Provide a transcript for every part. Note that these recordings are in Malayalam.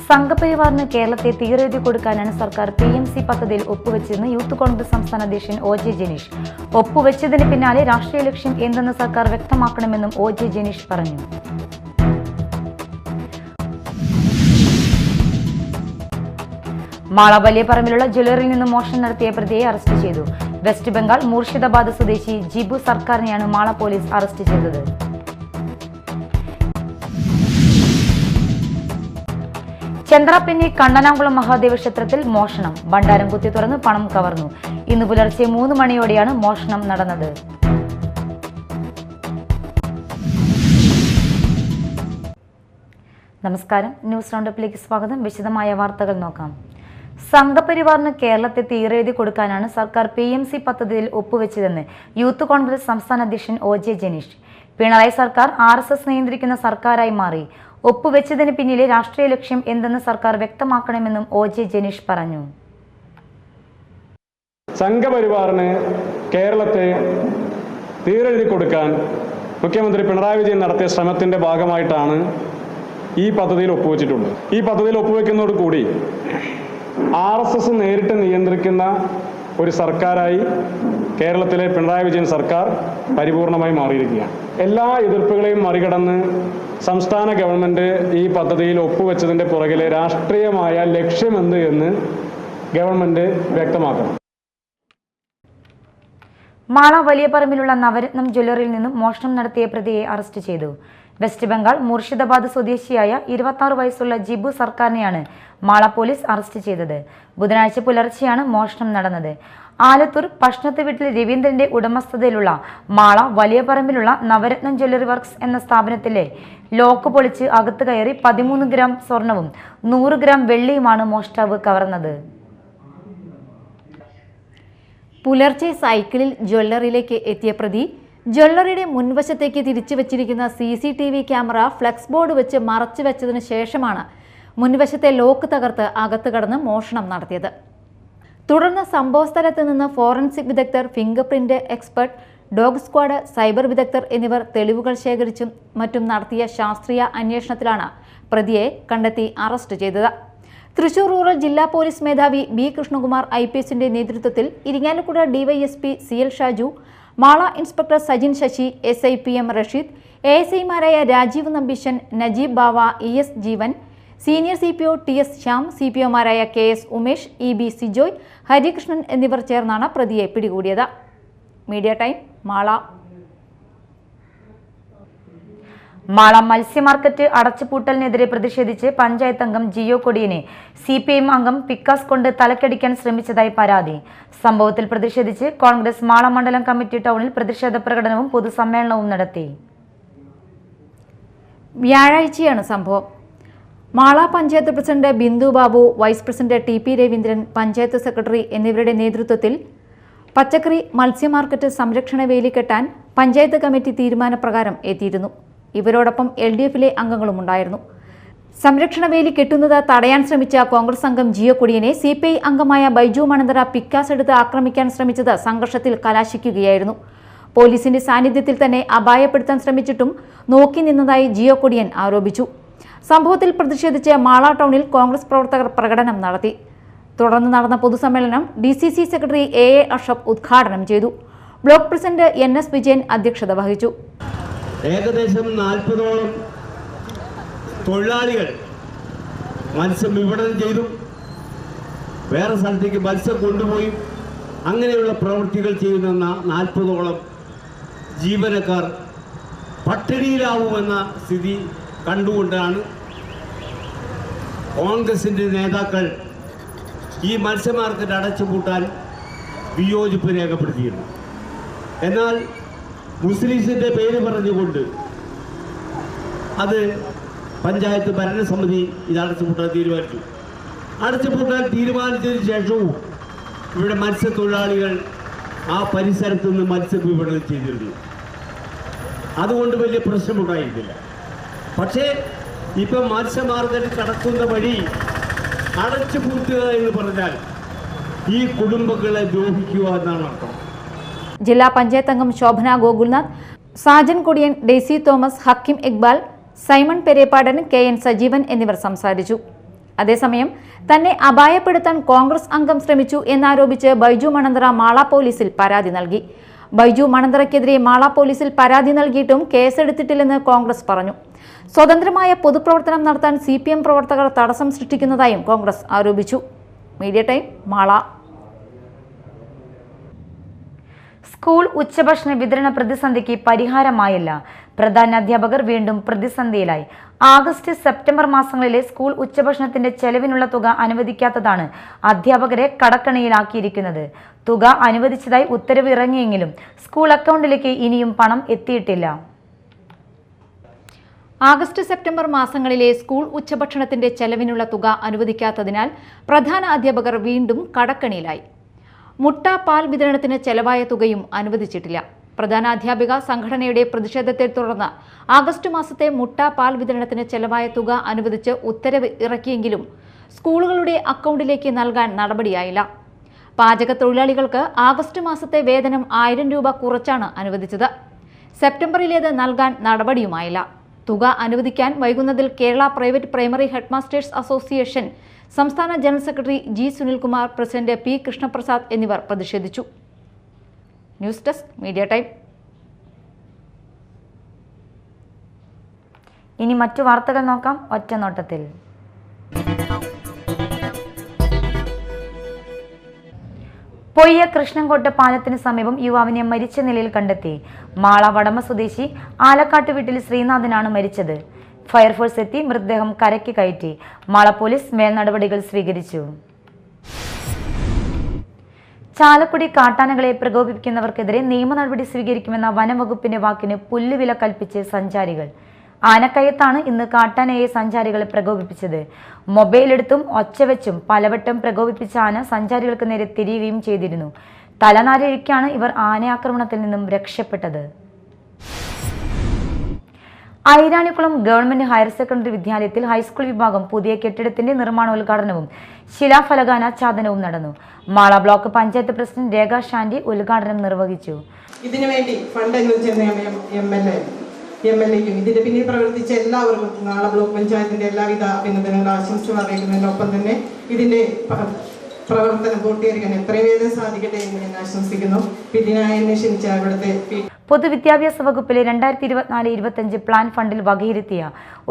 സംഘപരിവാറിന് കേരളത്തെ തീരെഴുതി കൊടുക്കാനാണ് സർക്കാർ PMC പദ്ധതിയിൽ ഒപ്പുവെച്ചതെന്ന് യൂത്ത് കോൺഗ്രസ് സംസ്ഥാന അധ്യക്ഷൻ OJ ജനീഷ്. ഒപ്പുവെച്ചതിന് പിന്നാലെ രാഷ്ട്രീയ ലക്ഷ്യം എന്തെന്ന് സർക്കാർ വ്യക്തമാക്കണമെന്നും OJ ജനീഷ് പറഞ്ഞു. മാള വലിയപറമ്പിലുള്ള ജ്വല്ലറിയിൽ നിന്ന് മോഷണം നടത്തിയ പ്രതിയെ അറസ്റ്റ് ചെയ്തു. വെസ്റ്റ് ബംഗാൾ മൂർഷിദാബാദ് സ്വദേശി ജിബു സർക്കാരിനെയാണ് മാള പോലീസ് അറസ്റ്റ് ചെയ്തത്. ചന്ദ്രാപിന്നി കണ്ണനാംകുളം മഹാദേവ ക്ഷേത്രത്തിൽ മോഷണം. ഭണ്ഡാരം കുത്തി തുറന്ന് പണം കവർന്നു. ഇന്ന് പുലർച്ചെ 3 മണിയോടെയാണ് മോഷണം നടന്നത്. നമസ്കാരം, ന്യൂസ് റൗണ്ടപ്പിലേക്ക് സ്വാഗതം. വിശദമായ വാർത്തകൾ നോക്കാം. സംഘപരിവാറിന് കേരളത്തെ തീരെഴുതി കൊടുക്കാനാണ് സർക്കാർ PMC പദ്ധതിയിൽ ഒപ്പുവെച്ചതെന്ന് യൂത്ത് കോൺഗ്രസ് സംസ്ഥാന അധ്യക്ഷൻ OJ ജനീഷ്. പിണറായി സർക്കാർ RSS നിയന്ത്രിക്കുന്ന സർക്കാരായി മാറി. ഒപ്പുവെച്ചതിന് പിന്നിലെ രാഷ്ട്രീയ ലക്ഷ്യം എന്തെന്ന് സർക്കാർ വ്യക്തമാക്കണമെന്നും OJ ജനീഷ് പറഞ്ഞു. സംഘപരിവാറിന് കേരളത്തെ തീരെഴുതി കൊടുക്കാൻ മുഖ്യമന്ത്രി പിണറായി വിജയൻ നടത്തിയ ശ്രമത്തിന്റെ ഭാഗമായിട്ടാണ് ഈ പദ്ധതിയിൽ ഒപ്പുവെച്ചിട്ടുള്ളത്. ഈ പദ്ധതിയിൽ ഒപ്പുവെക്കുന്നതോടുകൂടി RSS നേരിട്ട് നിയന്ത്രിക്കുന്ന ഒരു സർക്കാരായി കേരളത്തിലെ പിണറായി വിജയൻ സർക്കാർ പരിപൂർണമായി മാറിയിരിക്കുകയാണ്. എല്ലാ എതിർപ്പുകളെയും മറികടന്ന് സംസ്ഥാന ഗവൺമെന്റ് ഈ പദ്ധതിയിൽ ഒപ്പുവെച്ചതിന്റെ പുറകിലെ രാഷ്ട്രീയമായ ലക്ഷ്യമെന്ത് എന്ന് ഗവൺമെന്റ് വ്യക്തമാക്കണം. മാള വലിയപറമ്പിലുള്ള നവരത്നം ജ്വല്ലറിയിൽ നിന്നും മോഷണം നടത്തിയ പ്രതിയെ അറസ്റ്റ് ചെയ്തു. വെസ്റ്റ് ബംഗാൾ മൂർഷിദാബാദ് സ്വദേശിയായ 26 വയസ്സുള്ള ജിബു സർക്കാരിനെയാണ് മാള പോലീസ് അറസ്റ്റ് ചെയ്തത്. ബുധനാഴ്ച പുലർച്ചെയാണ് മോഷണം നടന്നത്. ആലത്തൂർ പഷ്ണത്ത് വീട്ടിൽ രവീന്ദ്രന്റെ ഉടമസ്ഥതയിലുള്ള മാള വലിയപറമ്പിലുള്ള നവരത്നം ജ്വല്ലറി വർക്ക്സ് എന്ന സ്ഥാപനത്തിലെ ലോക്ക് പൊളിച്ച് അകത്ത് കയറി 13 ഗ്രാം സ്വർണവും 100 ഗ്രാം വെള്ളിയുമാണ് മോഷ്ടാവ് കവർന്നത്. പുലർച്ചെ സൈക്കിളിൽ ജ്വല്ലറിയിലേക്ക് എത്തിയ പ്രതി ജ്വല്ലറിയുടെ മുൻവശത്തേക്ക് തിരിച്ചു വെച്ചിരിക്കുന്ന CCTV ക്യാമറ ഫ്ലെക്സ് ബോർഡ് വെച്ച് മറച്ചു വെച്ചതിന് ശേഷമാണ് മുൻവശത്തെ ലോക്ക് തകർത്ത് അകത്ത് കടന്ന് മോഷണം നടത്തിയത്. തുടർന്ന് സംഭവസ്ഥലത്ത് നിന്ന് ഫോറൻസിക് വിദഗ്ധർ, finger print expert, dog squad, cyber വിദഗ്ധർ എന്നിവർ തെളിവുകൾ ശേഖരിച്ചും മറ്റും നടത്തിയ ശാസ്ത്രീയ അന്വേഷണത്തിലാണ് പ്രതിയെ കണ്ടെത്തി അറസ്റ്റ് ചെയ്തത്. തൃശൂർ റൂറൽ ജില്ലാ പോലീസ് മേധാവി B കൃഷ്ണകുമാർ IPSന്റെ നേതൃത്വത്തിൽ Irinjalakuda DYSP CL Shaju, Mala inspector Sajin Sasi, SI PM Rasheed, ASIമാരായ Rajeev Nambeesan, Najeeb Bava, ES Jeevan, senior CPO TS Shyam, CPOമാരായ KS ഉമേഷ്, EB സിജോയ്, ഹരികൃഷ്ണൻ എന്നിവർ ചേർന്നാണ് പ്രതിയെ പിടികൂടിയത്. Media time, Mala. മാള മത്സ്യമാർക്കറ്റ് അടച്ചുപൂട്ടലിനെതിരെ പ്രതിഷേധിച്ച് പഞ്ചായത്ത് അംഗം ജിയോ കൊടിയനെ CPM അംഗം പിക്കാസ് കൊണ്ട് തലക്കടിക്കാൻ ശ്രമിച്ചതായി പരാതി. സംഭവത്തിൽ പ്രതിഷേധിച്ച് കോൺഗ്രസ് മാള മണ്ഡലം കമ്മിറ്റി ടൗണിൽ പ്രതിഷേധ പ്രകടനവും പൊതുസമ്മേളനവും നടത്തി. വ്യാഴാഴ്ചയാണ് സംഭവം. Mala panchayat president Bindu Babu, vice president TP Raveendran, panchayat secretary എന്നിവരുടെ നേതൃത്വത്തിൽ പച്ചക്കറി മത്സ്യമാർക്കറ്റ് സംരക്ഷണ വേലി കെട്ടാൻ പഞ്ചായത്ത് കമ്മിറ്റി തീരുമാനപ്രകാരം എത്തിയിരുന്നു. ഇവരോടൊപ്പം LDFിലെ അംഗങ്ങളും ഉണ്ടായിരുന്നു. സംരക്ഷണ വേലി കെട്ടുന്നത് തടയാൻ ശ്രമിച്ച കോൺഗ്രസ് അംഗം ജിയോ കൊടിയനെ CPI അംഗമായ ബൈജു മണന്തറ പിക്കാസ് എടുത്ത് ആക്രമിക്കാൻ ശ്രമിച്ചത് സംഘർഷത്തിൽ കലാശിക്കുകയായിരുന്നു. പോലീസിന്റെ സാന്നിധ്യത്തിൽ തന്നെ അപായപ്പെടുത്താൻ ശ്രമിച്ചിട്ടും നോക്കി നിന്നതായി ജിയോ കൊടിയൻ ആരോപിച്ചു. സംഭവത്തിൽ പ്രതിഷേധിച്ച് മാള ടൗണിൽ കോൺഗ്രസ് പ്രവർത്തകർ പ്രകടനം നടത്തി. തുടർന്ന് നടന്ന പൊതുസമ്മേളനം DCC സെക്രട്ടറി AA അഷഫ് ഉദ്ഘാടനം ചെയ്തു. ബ്ലോക്ക് പ്രസിഡന്റ് NS വിജയൻ അധ്യക്ഷത വഹിച്ചു. ഏകദേശം 40ഓളം തൊഴിലാളികൾ മത്സ്യം വിപണനം ചെയ്തു, വേറെ സ്ഥലത്തേക്ക് മത്സ്യം കൊണ്ടുപോയി അങ്ങനെയുള്ള പ്രവൃത്തികൾ ചെയ്യുന്ന 40ഓളം ജീവനക്കാർ പട്ടിണിയിലാവുമെന്ന സ്ഥിതി കണ്ടുകൊണ്ടാണ് കോൺഗ്രസിൻ്റെ നേതാക്കൾ ഈ മത്സ്യ മാർക്കറ്റ് അടച്ചുപൂട്ടാൻ വിയോജിപ്പ് രേഖപ്പെടുത്തിയിരുന്നു. എന്നാൽ മുസ്ലിംസിൻ്റെ പേര് പറഞ്ഞുകൊണ്ട് അത് പഞ്ചായത്ത് ഭരണസമിതി ഇത് അടച്ചുപൂട്ടാൻ തീരുമാനിച്ചു. അടച്ചുപൂട്ടാൻ തീരുമാനിച്ചതിന് ശേഷവും ഇവിടെ മത്സ്യത്തൊഴിലാളികൾ ആ പരിസരത്ത് നിന്ന് മത്സ്യ വിപണനം ചെയ്തിരുന്നു. അതുകൊണ്ട് വലിയ പ്രശ്നമുണ്ടായിരുന്നില്ല. പക്ഷേ ഇപ്പം മത്സ്യ മാർക്കറ്റ് കടക്കുന്ന വഴി അടച്ചുപൂട്ടുക എന്ന് പറഞ്ഞാൽ ഈ കുടുംബങ്ങളെ ദ്രോഹിക്കുക എന്നാണ് അർത്ഥം. ജില്ലാ പഞ്ചായത്ത് അംഗം Shobhana Gokulnath, Sajan Kodiyan, Daisy Thomas, Hakkim Iqbal, Simon Pereppadan, KN Sajeevan എന്നിവർ സംസാരിച്ചു. അതേസമയം തന്നെ അപായപ്പെടുത്താൻ കോൺഗ്രസ് അംഗം ശ്രമിച്ചു എന്നാരോപിച്ച് ബൈജു മണന്തറ മാള പോലീസിൽ പരാതി നൽകി. ബൈജു മണന്തറയ്ക്കെതിരെ മാള പോലീസിൽ പരാതി നൽകിയിട്ടും കേസെടുത്തിട്ടില്ലെന്ന് കോൺഗ്രസ് പറഞ്ഞു. സ്വതന്ത്രമായ പൊതുപ്രവർത്തനം നടത്താൻ CPM പ്രവർത്തകർ തടസ്സം സൃഷ്ടിക്കുന്നതായും കോൺഗ്രസ് ആരോപിച്ചു. Media time Mala. സ്കൂൾ ഉച്ചഭക്ഷണ വിതരണ പ്രതിസന്ധിക്ക് പരിഹാരമായില്ല. പ്രധാനാധ്യാപകർ വീണ്ടും പ്രതിസന്ധിയിലായി. ആഗസ്റ്റ് സെപ്റ്റംബർ മാസങ്ങളിലെ സ്കൂൾ ഉച്ചഭക്ഷണത്തിന്റെ ചെലവിനുള്ള തുക അനുവദിക്കാത്തതാണ് അധ്യാപകരെ കടക്കണിയിലാക്കിയിരിക്കുന്നത്. തുക അനുവദിച്ചതായി ഉത്തരവ് ഇറങ്ങിയെങ്കിലും സ്കൂൾ അക്കൗണ്ടിലേക്ക് ഇനിയും പണം എത്തിയിട്ടില്ല. ആഗസ്റ്റ് സെപ്റ്റംബർ മാസങ്ങളിലെ സ്കൂൾ ഉച്ചഭക്ഷണത്തിന്റെ ചെലവിനുള്ള തുക അനുവദിക്കാത്തതിനാൽ പ്രധാന അധ്യാപകർ വീണ്ടും കടക്കണിയിലായി. മുട്ട പാൽ വിതരണത്തിന് ചെലവായ തുകയും അനുവദിച്ചിട്ടില്ല. പ്രധാനാധ്യാപിക സംഘടനയുടെ പ്രതിഷേധത്തെ തുടർന്ന് ആഗസ്റ്റ് മാസത്തെ മുട്ട പാൽ വിതരണത്തിന് ചെലവായ തുക അനുവദിച്ച് ഉത്തരവ് ഇറക്കിയെങ്കിലും സ്കൂളുകളുടെ അക്കൗണ്ടിലേക്ക് നൽകാൻ നടപടിയായില്ല. പാചക തൊഴിലാളികൾക്ക് ആഗസ്റ്റ് മാസത്തെ വേതനം 1000 രൂപ കുറച്ചാണ് അനുവദിച്ചത്. സെപ്റ്റംബറിലേത് നൽകാൻ നടപടിയുമായില്ല. തുക അനുവദിക്കാൻ വൈകുന്നതിൽ Kerala private primary headmasters association സംസ്ഥാന general secretary G. Sunilkumar, president P. Krishnaprasad എന്നിവർ പ്രതിഷേധിച്ചു. News desk media time. ഇനി മറ്റു വാർത്തകൾ നോക്കാം ഒറ്റനോട്ടത്തിൽ. പൊയ്യ കൃഷ്ണൻകോട്ട് പാലത്തിന് സമീപം യുവാവിനെ മരിച്ച നിലയിൽ കണ്ടെത്തി. മാള വടമ സ്വദേശി ആലക്കാട്ട് വീട്ടിൽ ശ്രീനാഥനാണ് മരിച്ചത്. ഫയർഫോഴ്സ് എത്തി മൃതദേഹം കരയ്ക്ക് കയറ്റി. മാള പോലീസ് മേൽനടപടികൾ സ്വീകരിച്ചു. ചാലക്കുടി കാട്ടാനകളെ പ്രകോപിപ്പിക്കുന്നവർക്കെതിരെ നിയമ നടപടി സ്വീകരിക്കുമെന്ന വനംവകുപ്പിന്റെ വാക്കിന് പുല്ലുവില കൽപ്പിച്ച് സഞ്ചാരികൾ. ആനക്കയത്താണ് ഇന്ന് കാട്ടാനയെ സഞ്ചാരികൾ പ്രകോപിപ്പിച്ചത്. മൊബൈലെടുത്തും ഒച്ചവെച്ചും പലവട്ടം പ്രകോപിപ്പിച്ച ആന സഞ്ചാരികൾക്ക് നേരെ തിരിയുകയും ചെയ്തിരുന്നു. തലനാരിഴയ്ക്കാണ് ഇവർ ആനയാക്രമണത്തിൽ നിന്നും രക്ഷപ്പെട്ടത്. ഐരാണിക്കുളം ഗവൺമെന്റ് ഹയർ സെക്കൻഡറി വിദ്യാലയത്തിൽ ഹൈസ്കൂൾ വിഭാഗം പുതിയ കെട്ടിടത്തിന്റെ നിർമ്മാണോദ്ഘാടനവും ശിലാഫലകാനാച്ഛാദനവും നടന്നു. മാള ബ്ലോക്ക് പഞ്ചായത്ത് പ്രസിഡന്റ് രേഖ ഷാൻഡി ഉദ്ഘാടനം നിർവഹിച്ചു. ഇതിനുവേണ്ടി ഫണ്ട് അനുവദിച്ച MLA-ക്കും ഇതിന്റെ പിന്നിൽ പ്രവർത്തിച്ച എല്ലാവർക്കും മാള ബ്ലോക്ക് പഞ്ചായത്തിന്റെ എല്ലാവിധ അഭിനന്ദനങ്ങൾ ആശംസകൾ അറിയിക്കുന്നതിനൊപ്പം തന്നെ ഇതിന്റെ പ്രവർത്തനം പൂർത്തീകരിക്കാൻ എത്രയും വേഗം സാധിക്കട്ടെ എന്ന് ഞാൻ ആശംസിക്കുന്നു. ഇതിനായി ക്ഷണിച്ച ഇവിടുത്തെ പൊതുവിദ്യാഭ്യാസ വകുപ്പിലെ 2024-25 പ്ലാൻ ഫണ്ടിൽ വകയിരുത്തിയ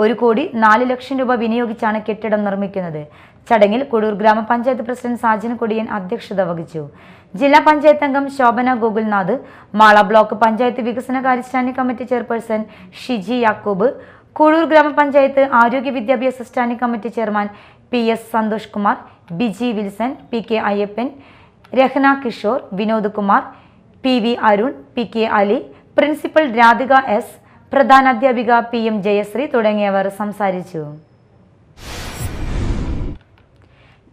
1,04,00,000 രൂപ വിനിയോഗിച്ചാണ് കെട്ടിടം നിർമ്മിക്കുന്നത്. ചടങ്ങിൽ കൊടൂർ ഗ്രാമപഞ്ചായത്ത് പ്രസിഡന്റ് സാജൻ കൊടിയൻ അധ്യക്ഷത വഹിച്ചു. ജില്ലാ പഞ്ചായത്ത് അംഗം ശോഭന ഗോകുൽനാഥ്, മാള ബ്ലോക്ക് പഞ്ചായത്ത് വികസനകാര്യ standing committee chairperson Shiji Yakub, Kodur ഗ്രാമപഞ്ചായത്ത് ആരോഗ്യ വിദ്യാഭ്യാസ standing committee chairman PS Santhosh Kumar, Biji Wilson, PK Ayyappan, Rehna Kishore, Vinod Kumar, PV Arun, PK Ali, principal Radhika S, പ്രധാനാധ്യാപിക PM ജയശ്രീ തുടങ്ങിയവർ സംസാരിച്ചു.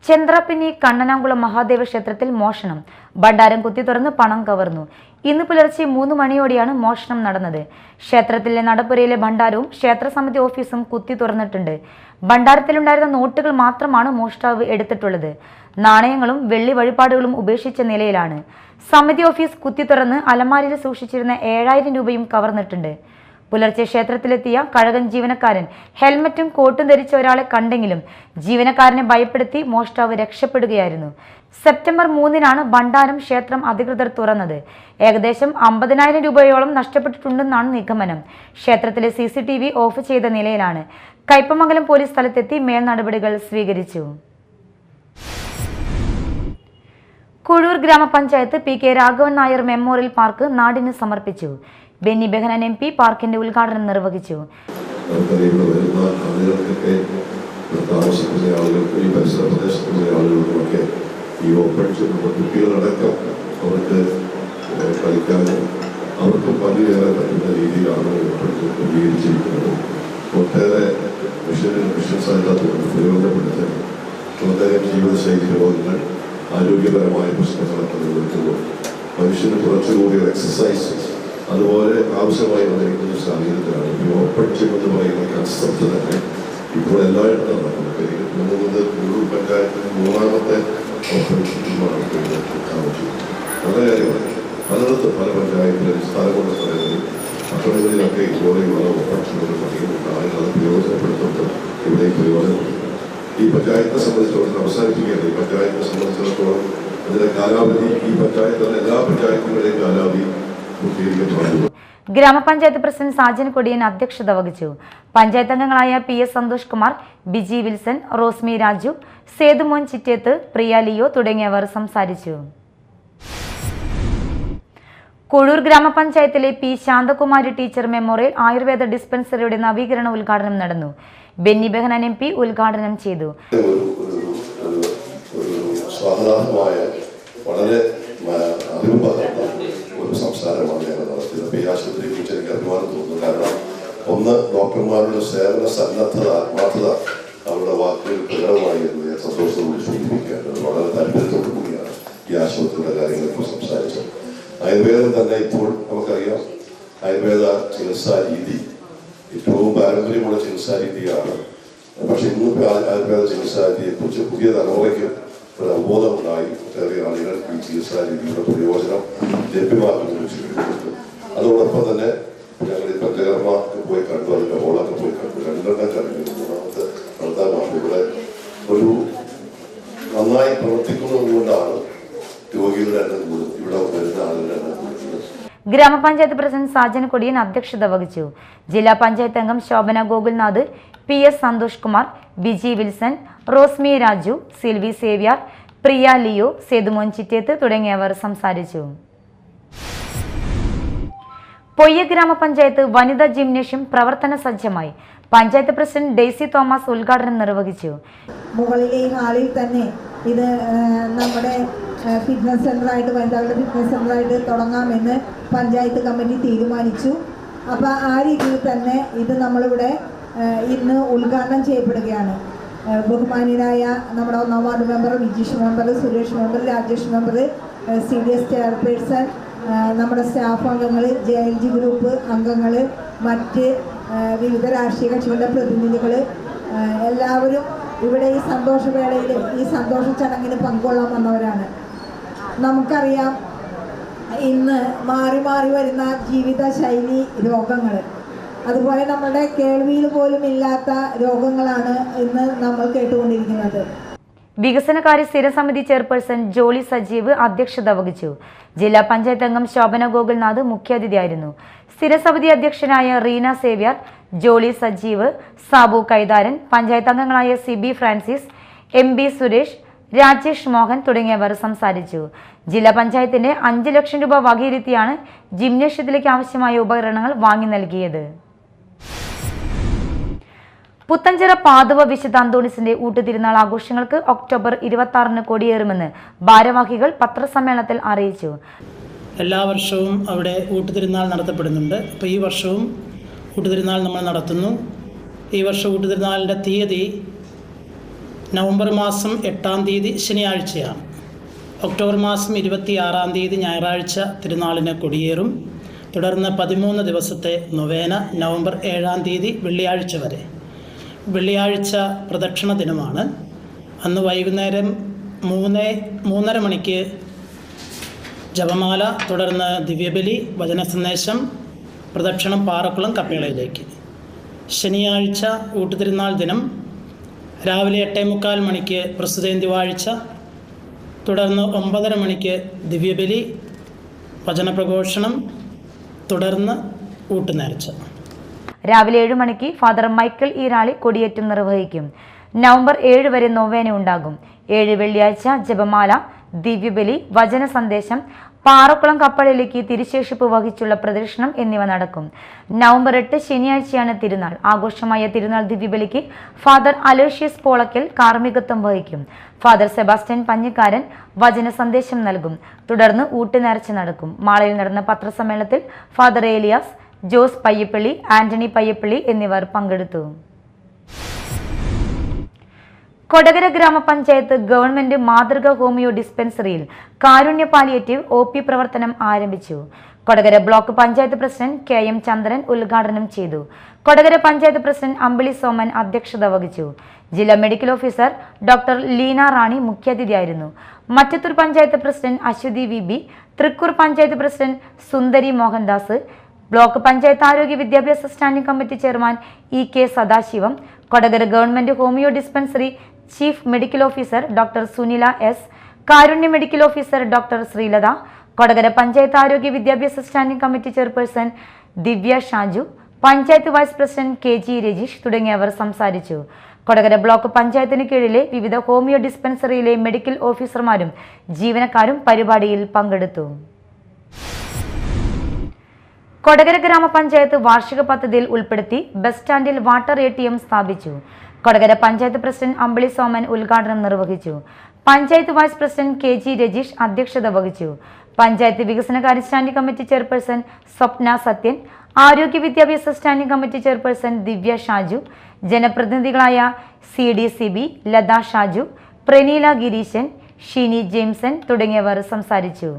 ചന്ദ്രപ്പിന്നി കണ്ണനാംകുളം മഹാദേവ ക്ഷേത്രത്തിൽ മോഷണം. ഭണ്ഡാരം കുത്തി തുറന്ന് പണം കവർന്നു. ഇന്ന് പുലർച്ചെ 3 മണിയോടെയാണ് മോഷണം നടന്നത്. ക്ഷേത്രത്തിലെ നടപ്പുരയിലെ ഭണ്ഡാരവും ക്ഷേത്ര സമിതി ഓഫീസും കുത്തി തുറന്നിട്ടുണ്ട്. ഭണ്ഡാരത്തിലുണ്ടായിരുന്ന നോട്ടുകൾ മാത്രമാണ് മോഷ്ടാവ് എടുത്തിട്ടുള്ളത്. നാണയങ്ങളും വെള്ളി വഴിപാടുകളും ഉപേക്ഷിച്ച നിലയിലാണ്. സമിതി ഓഫീസ് കുത്തി തുറന്ന് അലമാരയിൽ സൂക്ഷിച്ചിരുന്ന 7000 രൂപയും കവർന്നിട്ടുണ്ട്. പുലർച്ചെ ക്ഷേത്രത്തിലെത്തിയ കഴകൻ ജീവനക്കാരൻ ഹെൽമറ്റും കോട്ടും ധരിച്ച ഒരാളെ കണ്ടെങ്കിലും ജീവനക്കാരനെ ഭയപ്പെടുത്തി മോഷ്ടാവ് രക്ഷപ്പെടുകയായിരുന്നു. സെപ്റ്റംബർ 3-നാണ് ഭണ്ഡാരം ക്ഷേത്രം അധികൃതർ തുറന്നത്. ഏകദേശം 50,000 രൂപയോളം നഷ്ടപ്പെട്ടിട്ടുണ്ടെന്നാണ് നിഗമനം. ക്ഷേത്രത്തിലെ CCTV ഓഫ് ചെയ്ത നിലയിലാണ്. കയ്പമംഗലം പോലീസ് സ്ഥലത്തെത്തി മേൽനടപടികൾ സ്വീകരിച്ചു. കൊഴൂർ ഗ്രാമപഞ്ചായത്ത് PK Raghavan Nair memorial park നാടിന് സമർപ്പിച്ചു. ബെന്നി ബെഹനാൻ MP പാർക്കിന്റെ ഉദ്ഘാടനം നിർവഹിച്ചു. ഈ ഓപ്പൺ കുട്ടികളടക്കം അവർക്ക് കളിക്കാനും അവർക്കും പങ്കുചേരാൻ പറ്റുന്ന രീതിയിലാണ് ഓപ്പൺ ക്രമീകരിച്ചിരിക്കുന്നത്. ഒട്ടേറെ മിഷൻസായിട്ട് പ്രയോജനപ്പെടുത്താൻ ഒട്ടേറെ ജീവിതശൈലി രോഗങ്ങൾ, ആരോഗ്യപരമായ പ്രശ്നങ്ങളൊക്കെ നിലനിൽക്കുന്നു. മനുഷ്യന് കുറച്ചുകൂടി എക്സസൈസ് അതുപോലെ ആവശ്യമായി വന്നിരിക്കുന്ന സാഹചര്യത്തിലാണ് ഈ ഓപ്പൺ ജിം എന്ന് പറയുന്ന കൺസെപ്റ്റ് തന്നെ ഇപ്പോൾ എല്ലായിടത്തും നടക്കുന്നത്. എനിക്ക് തോന്നുന്നത് കൊഴൂർ പഞ്ചായത്തിന് 3ാമത്തെ ഓപ്പൺ ജിമ്മാണ് നല്ല കാര്യമാണ്. പലയിടത്തും പല പഞ്ചായത്തിലും സ്ഥലമുള്ള സ്ഥലങ്ങളിൽ പട്ടണങ്ങളിലൊക്കെ ഇതുപോലെയുള്ള ഓപ്പൺ ജിമ്മുകൾ പണിയുന്നുണ്ട്. ആളുകൾ അത് പ്രയോജനപ്പെടുത്തുന്നത് ഇവിടെ പ്രയോജനപ്പെടുത്തും. ഈ പഞ്ചായത്തിനെ സംബന്ധിച്ചിടത്തോളം അവസാനിപ്പിക്കുകയാണ്. ഈ പഞ്ചായത്തിനെ സംബന്ധിച്ചിടത്തോളം അതിന്റെ കാലാവധി ഈ പഞ്ചായത്തിലെ എല്ലാ പഞ്ചായത്തുകളുടെയും കാലാവധി പൂർത്തീകരിക്കപ്പെടുന്നു. ഗ്രാമപഞ്ചായത്ത് പ്രസിഡന്റ് സാജൻ കൊടിയൻ അധ്യക്ഷത വഹിച്ചു. പഞ്ചായത്ത് അംഗങ്ങളായ PS Santhosh Kumar, Biji Wilson, Rosmi Raju, Sethumon Chittethu, Priya Leo തുടങ്ങിയവർ സംസാരിച്ചു. കൊഴൂർ ഗ്രാമപഞ്ചായത്തിലെ P Santhakumari teacher memorial Ayurveda ഡിസ്പെൻസറിയുടെ നവീകരണ ഉദ്ഘാടനം നടന്നു. ബെന്നി ബെഹനാൻ MP ഉദ്ഘാടനം ചെയ്തു. വളരെ അറിവ് പകർന്ന ഒരു സംസാരമാണ് ഞങ്ങൾ നടത്തിയത്. ഈ ആശുപത്രിയെ കുറിച്ച് എനിക്ക് അഭിമാനം തോന്നുന്നു. കാരണം ഒന്ന്, ഡോക്ടർമാരുടെ സേവന സന്നദ്ധത, ആത്മാർത്ഥത അവരുടെ വാക്കുകൾ പ്രകടമായി എന്ന് ഞാൻ സന്തോഷത്തോട് സൂചിപ്പിക്കുകയാണ്. വളരെ താല്പര്യത്തോടു കൂടിയാണ് ഈ ആശുപത്രിയുടെ കാര്യങ്ങളെക്കുറിച്ച് സംസാരിച്ചത്. ആയുർവേദം തന്നെ ഇപ്പോൾ നമുക്കറിയാം, ആയുർവേദ ചികിത്സാ രീതി ഏറ്റവും പാരമ്പര്യമുള്ള ചികിത്സാ രീതിയാണ്. പക്ഷെ ഇന്നിപ്പോൾ ആയുർവേദ ചികിത്സാ രീതിയെക്കുറിച്ച് പുതിയ തലമുറയ്ക്ക് ഒരു അവബോധമുണ്ടായി. ഒട്ടേറെ ആളുകൾ ഈ ചികിത്സാ രീതിയുടെ പ്രയോജനം ലഭ്യമാക്കുന്നതിന് ശ്രമിക്കുന്നുണ്ട്. അതോടൊപ്പം തന്നെ ഞങ്ങൾ ഈ പഞ്ചകർമ്മ പോയി കണ്ടു, അതിൻ്റെ ഹോളൊക്കെ പോയി കണ്ടു. രണ്ടെണ്ണം കഴിഞ്ഞു. മൂന്നാമത്തെ നടത്താനാണ്. ഇവിടെ ഒരു നന്നായി പ്രവർത്തിക്കുന്നത് കൊണ്ടാണ് രോഗികളുടെ എണ്ണം കൂടുന്നത്, ഇവിടെ വരുന്ന ആളുകളുടെ എണ്ണം കൂടുന്നത്. ഗ്രാമപഞ്ചായത്ത് പ്രസിഡന്റ് സാജൻ കൊടിയൻ അധ്യക്ഷത വഹിച്ചു. ജില്ലാ പഞ്ചായത്ത് അംഗം Shobhana Gokulnath, PS Santhosh Kumar, Biji Wilson, Rosmi Raju, Silvi Xavier, Priya Leo, Sethumon Chittethu തുടങ്ങിയവർ സംസാരിച്ചു. പൊയ്യ ഗ്രാമപഞ്ചായത്ത് വനിതാ ജിംനേഷ്യം പ്രവർത്തന സജ്ജമായി. പഞ്ചായത്ത് പ്രസിഡന്റ് ഡെയ്സി തോമസ് ഉദ്ഘാടനം നിർവഹിച്ചു. മുകളിലെ ഈ ഹാളിൽ തന്നെ ഇത് നമ്മുടെ ഫിറ്റ്നസ് സെൻ്ററായിട്ട്, വനിതകളുടെ ഫിറ്റ്നസ് സെൻ്ററായിട്ട് തുടങ്ങാമെന്ന് പഞ്ചായത്ത് കമ്മിറ്റി തീരുമാനിച്ചു. അപ്പോൾ ആ രീതിയിൽ തന്നെ ഇത് നമ്മളിവിടെ ഇന്ന് ഉദ്ഘാടനം ചെയ്യപ്പെടുകയാണ്. ബഹുമാന്യരായ നമ്മുടെ 1ാം ward member Vijeesh member, Suresh member, Rajesh member, CDS chairperson, നമ്മുടെ സ്റ്റാഫ് അംഗങ്ങൾ, JLG ഗ്രൂപ്പ് അംഗങ്ങൾ, മറ്റ് വിവിധ രാഷ്ട്രീയ കക്ഷികളുടെ പ്രതിനിധികൾ എല്ലാവരും ഇവിടെ ഈ സന്തോഷവേളയിൽ, ഈ സന്തോഷ ചടങ്ങിന് പങ്കുകൊള്ളാൻ വന്നവരാണ്. നമുക്കറിയാം, ഇന്ന് മാറി മാറി വരുന്ന ജീവിതശൈലി രോഗങ്ങൾ, അതുപോലെ നമ്മുടെ കേൾവിയിൽ പോലും ഇല്ലാത്ത രോഗങ്ങളാണ് ഇന്ന് നമ്മൾ കേട്ടുകൊണ്ടിരിക്കുന്നത്. വികസനകാര്യ സ്ഥിരസമിതി ചെയർപേഴ്സൺ ജോളി സജീവ് അധ്യക്ഷത വഹിച്ചു. ജില്ലാ പഞ്ചായത്ത് അംഗം ശോഭന ഗോകുൽനാഥ് മുഖ്യാതിഥിയായിരുന്നു. സ്ഥിരസമിതി അധ്യക്ഷനായ റീന സേവ്യർ, ജോളി സജീവ്, സാബു കൈതാരൻ, പഞ്ചായത്ത് അംഗങ്ങളായ CB Francis, MB Suresh, Rajesh Mohan തുടങ്ങിയവർ സംസാരിച്ചു. ജില്ലാ പഞ്ചായത്തിന്റെ 5 ലക്ഷം രൂപ വകയിരുത്തിയാണ് ജിംനേഷ്യത്തിലേക്ക് ആവശ്യമായ ഉപകരണങ്ങൾ വാങ്ങി നൽകിയത്. പുത്തഞ്ചിറ പാതുവ വിശുദ്ധ അന്തോണീസിന്റെ ഊട്ടുതിരുനാൾ ആഘോഷങ്ങൾക്ക് ഒക്ടോബർ 26-ന് കൊടിയേറുമെന്ന് ഭാരവാഹികൾ പത്രസമ്മേളനത്തിൽ അറിയിച്ചു. എല്ലാ വർഷവും അവിടെ ഊട്ടുതിരുനാൾ നടത്തപ്പെടുന്നുണ്ട്. അപ്പോൾ ഈ വർഷവും ഊട്ടുതിരുനാൾ നമ്മൾ നടത്തുന്നു. ഈ വർഷം ഊട്ടുതിരുനാളിൻ്റെ തീയതി നവംബർ മാസം 8-ാം തീയതി ശനിയാഴ്ചയാണ്. ഒക്ടോബർ മാസം 26-ാം തീയതി ഞായറാഴ്ച തിരുനാളിന് കൊടിയേറും. തുടർന്ന് 13 ദിവസത്തെ നൊവേന നവംബർ 7-ാം തീയതി വെള്ളിയാഴ്ച വരെ. വെള്ളിയാഴ്ച പ്രദക്ഷിണ ദിനമാണ്. അന്ന് വൈകുന്നേരം 3:30 മണിക്ക് ജപമാല, തുടർന്ന് ദിവ്യബലി, വചന സന്ദേശം, പ്രദക്ഷിണം പാറക്കുളം കപ്പേളയിലേക്ക്. ശനിയാഴ്ച ഊട്ടുതിരുനാൾ ദിനം രാവിലെ 8:45 മണിക്ക് പ്രസ്തുതേന്തി വാഴ്ച, തുടർന്ന് 9:30 മണിക്ക് ദിവ്യബലി, വചനപ്രഘോഷണം, തുടർന്ന് ഊട്ടുനേർച്ച. രാവിലെ 7 മണിക്ക് ഫാദർ മൈക്കിൾ ഈരാളി കൊടിയേറ്റം നിർവഹിക്കും. നവംബർ 7 വരെ നൊവേന ഉണ്ടാകും. 7 വെള്ളിയാഴ്ച ജപമാല, ദിവ്യബലി, വചന സന്ദേശം, പാറക്കുളം കപ്പലിലേക്ക് തിരുശേഷിപ്പ് വഹിച്ചുള്ള പ്രദക്ഷിണം എന്നിവ നടക്കും. നവംബർ 8 ശനിയാഴ്ചയാണ് തിരുനാൾ. ആഘോഷമായ തിരുനാൾ ദിവ്യബലിക്ക് ഫാദർ അലോഷ്യസ് പോളക്കൽ കാർമ്മികത്വം വഹിക്കും. ഫാദർ സെബാസ്റ്റ്യൻ പഞ്ഞിക്കാരൻ വചന സന്ദേശം നൽകും. തുടർന്ന് ഊട്ടുനേർച്ച നടക്കും. മാളയിൽ നടന്ന പത്രസമ്മേളനത്തിൽ father Elias, Jose Payyappilly, Antony Payyappilly എന്നിവർ പങ്കെടുത്തു. കൊടകര ഗ്രാമപഞ്ചായത്ത് ഗവൺമെന്റ് മാതൃക ഹോമിയോ ഡിസ്പെൻസറിയിൽ കാരുണ്യ പാലിയേറ്റീവ് OP പ്രവർത്തനം ആരംഭിച്ചു. Kodakara block panchayat president KM Chandran ഉദ്ഘാടനം ചെയ്തു. കൊടകര പഞ്ചായത്ത് പ്രസിഡന്റ് അമ്പിളി സോമൻ അധ്യക്ഷത വഹിച്ചു. ജില്ലാ medical officer doctor Leena Rani മുഖ്യാതിഥിയായിരുന്നു. Mattathur panchayat president Aswathy VB, Thrikkur panchayat president Sundari Mohandas, block panchayat ആരോഗ്യ വിദ്യാഭ്യാസ standing committee chairman EK Sadasivam, Kodakara government homeo dispensary chief medical officer doctor Sunila S, Karunya medical officer doctor Sreelatha, Kodakara panchayat ആരോഗ്യ വിദ്യാഭ്യാസ standing committee chairperson Divya Shaju, panchayat vice president KG Rajeesh തുടങ്ങിയവർ സംസാരിച്ചു. കൊടകര ബ്ലോക്ക് പഞ്ചായത്തിന് കീഴിലെ വിവിധ ഹോമിയോ ഡിസ്പെൻസറിയിലെ മെഡിക്കൽ ഓഫീസർമാരും ജീവനക്കാരും പരിപാടിയിൽ പങ്കെടുത്തു. കൊടകര ഗ്രാമപഞ്ചായത്ത് വാർഷിക പദ്ധതിയിൽ ഉൾപ്പെടുത്തി ബസ് സ്റ്റാൻഡിൽ വാട്ടർ ATM സ്ഥാപിച്ചു. കൊടകര പഞ്ചായത്ത് പ്രസിഡന്റ് അമ്പിളി സോമൻ ഉദ്ഘാടനം നിർവഹിച്ചു. Panchayat vice president KG Rajeesh അധ്യക്ഷത വഹിച്ചു. പഞ്ചായത്ത് വികസനകാര്യ standing committee chairperson Swapna Sathyan, ആരോഗ്യ വിദ്യാഭ്യാസ standing committee chairperson Divya Shaju, ജനപ്രതിനിധികളായ CDCB ലത ഷാജു, പ്രനീല ഗിരീശൻ, ഷിനി ജെയിംസൺ തുടങ്ങിയവർ സംസാരിച്ചു.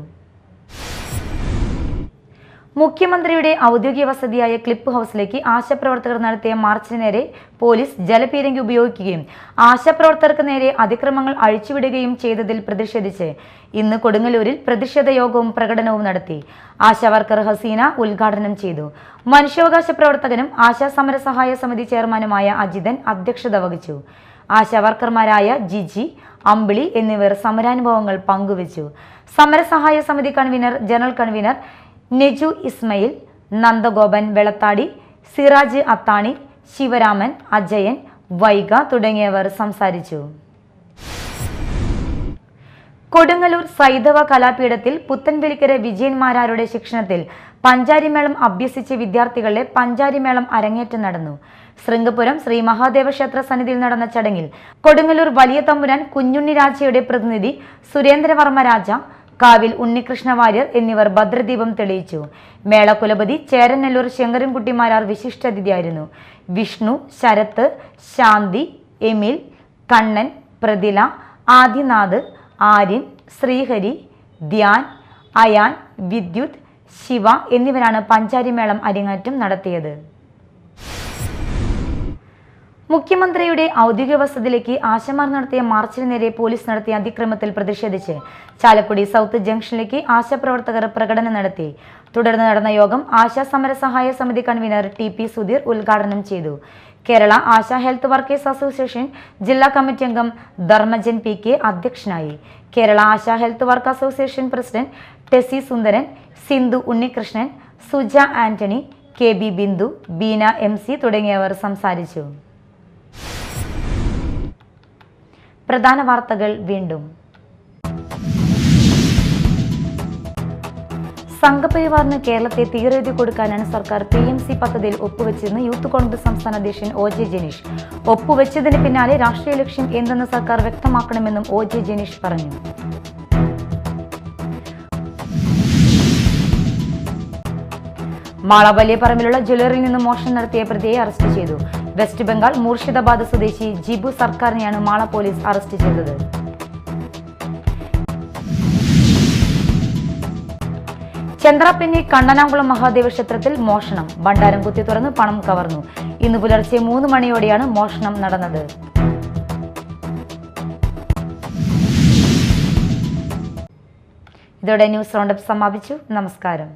മുഖ്യമന്ത്രിയുടെ ഔദ്യോഗിക വസതിയായ ക്ലിപ്പ് ഹൗസിലേക്ക് ആശാപ്രവർത്തകർ നടത്തിയ മാർച്ചിന് നേരെ പോലീസ് ജലപീരങ്കി ഉപയോഗിക്കുകയും ആശാപ്രവർത്തകർക്ക് നേരെ അതിക്രമങ്ങൾ അഴിച്ചുവിടുകയും ചെയ്തതിൽ പ്രതിഷേധിച്ച് ഇന്ന് കൊടുങ്ങല്ലൂരിൽ പ്രതിഷേധ യോഗവും പ്രകടനവും നടത്തി. ആശാവർക്കർ ഹസീന ഉദ്ഘാടനം ചെയ്തു. മനുഷ്യാവകാശ പ്രവർത്തകനും ആശാ സമര സഹായ സമിതി ചെയർമാനുമായ അജിതൻ അധ്യക്ഷത വഹിച്ചു. ആശാവർക്കർമാരായ ജിജി, അമ്പിളി എന്നിവർ സമരാനുഭവങ്ങൾ പങ്കുവച്ചു. സമരസഹായ സമിതി ജനറൽ കൺവീനർ നെജു ഇസ്മയിൽ, നന്ദഗോപൻ വെളത്താടി, സിറാജ് അത്താണി, ശിവരാമൻ, അജയൻ, വൈഗ തുടങ്ങിയവർ സംസാരിച്ചു. കൊടുങ്ങല്ലൂർ സൈതവ കലാപീഠത്തിൽ പുത്തൻവെലിക്കര വിജയന്മാരാരുടെ ശിക്ഷണത്തിൽ പഞ്ചാരിമേളം അഭ്യസിച്ച വിദ്യാർത്ഥികളുടെ പഞ്ചാരിമേളം അരങ്ങേറ്റം നടന്നു. ശൃംഗപുരം ശ്രീ മഹാദേവ ക്ഷേത്ര സന്നിധിയിൽ നടന്ന ചടങ്ങിൽ കൊടുങ്ങല്ലൂർ വലിയ തമ്പുരാൻ കുഞ്ഞുണ്ണി രാജയുടെ പ്രതിനിധി സുരേന്ദ്രവർമ്മ രാജ, കാവിൽ ഉണ്ണികൃഷ്ണ വാര്യർ എന്നിവർ ഭദ്രദീപം തെളിയിച്ചു. മേളകുലപതി ചേരനെല്ലൂർ ശങ്കരൻകുട്ടിമാരാർ വിശിഷ്ടാതിഥിയായിരുന്നു. വിഷ്ണു, ശരത്ത്, ശാന്തി, എമിൽ, കണ്ണൻ, പ്രതില, ആദിനാഥ്, ആര്യൻ, ശ്രീഹരി, ധ്യാൻ, അയാൻ, വിദ്യുത്, ശിവ എന്നിവരാണ് പഞ്ചാരിമേളം അരങ്ങേറ്റം നടത്തിയത്. മുഖ്യമന്ത്രിയുടെ ഔദ്യോഗിക വസതിയിലേക്ക് ആശമാർ നടത്തിയ മാർച്ചിന് നേരെ പോലീസ് നടത്തിയ അതിക്രമത്തിൽ പ്രതിഷേധിച്ച് ചാലക്കുടി സൗത്ത് ജംഗ്ഷനിലേക്ക് ആശാപ്രവർത്തകർ പ്രകടനം നടത്തി. തുടർന്ന് നടന്ന യോഗം ആശാ സമര സഹായ സമിതി കൺവീനർ TP സുധീർ ഉദ്ഘാടനം ചെയ്തു. Kerala ASHA health workers association ജില്ലാ കമ്മിറ്റി അംഗം ധർമ്മജൻ PK അധ്യക്ഷനായി. Kerala ASHA health work association president Tessy Sundaran, Sindhu Unnikrishnan, Suja Antony, KB Bindu, Beena MC തുടങ്ങിയവർ സംസാരിച്ചു. പ്രധാന വാർത്തകൾ വീണ്ടും. സംഘപരിവാറിന് കേരളത്തെ തീരെഴുതി കൊടുക്കാനാണ് സർക്കാർ PMC പദ്ധതിയിൽ ഒപ്പുവെച്ചതെന്ന് യൂത്ത് കോൺഗ്രസ് സംസ്ഥാന അധ്യക്ഷൻ OJ ജനീഷ്. ഒപ്പുവെച്ചതിന് പിന്നാലെ രാഷ്ട്രീയ ലക്ഷ്യം എന്തെന്ന് സർക്കാർ വ്യക്തമാക്കണമെന്നും OJ ജനീഷ് പറഞ്ഞു. മാള വലിയ പറമ്പിലുള്ള ജ്വല്ലറിയിൽ നിന്ന് മോഷണം നടത്തിയ പ്രതിയെ അറസ്റ്റ് ചെയ്തു. വെസ്റ്റ് ബംഗാൾ മൂർഷിദാബാദ് സ്വദേശി ജിബു സർക്കാരിനെയാണ് മാള പോലീസ് അറസ്റ്റ് ചെയ്തത്. ചന്ദ്രാപിന്നി കണ്ണനാംകുളം മഹാദേവ ക്ഷേത്രത്തിൽ മോഷണം. ഭണ്ഡാരം കുത്തി തുറന്ന് പണം കവർന്നു. ഇന്ന് പുലർച്ചെ 3 മണിയോടെയാണ് മോഷണം നടന്നത്. ഇതോടെ ന്യൂസ് റൗണ്ടപ്പ് സമാപിച്ചു. നമസ്കാരം.